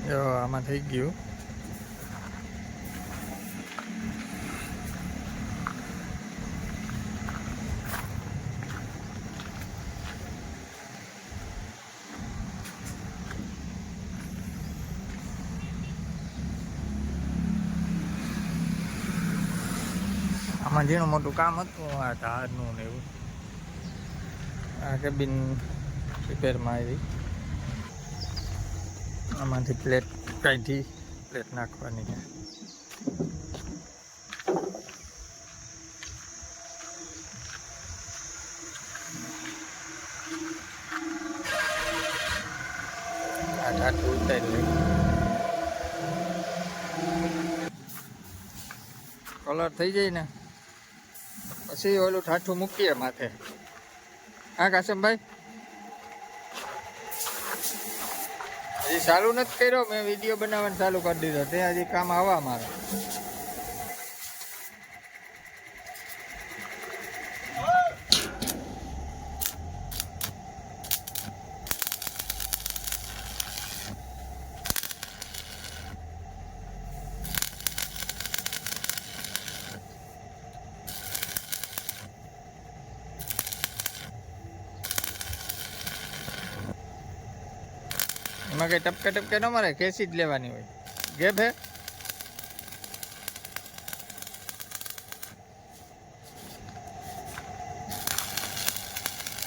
જો આમાં થઈ ગયું. આમાં ઝીણું મોટું કામ હતું આ ધારનું ને એવું. આ કેબિન રિપેરમાં આવી. આમાંથી પ્લેટ કાઢી પ્લેટ નાખવાની છે. આ ટાટું ઉતારી લઈ. કલર થઈ જાય ને પછી ઓલું ઠાઠું મૂકીએ માથે. હા કાસમભાઈ, હજી ચાલુ નથી કર્યો. મેં વિડીયો બનાવવાનું ચાલુ કરી દીધો. તે હજી કામ આવવા મારે. એમાં કઈ ટપકે ટપકે ન મારે, ખેંચી જ લેવાની હોય. ગેપ હે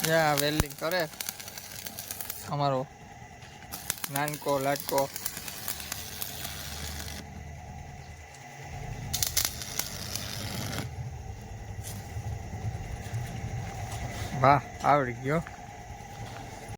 જ્યાં વેલ્ડિંગ કરે અમારો નાનકો લાટકો. વાહ, આવડી ગયો.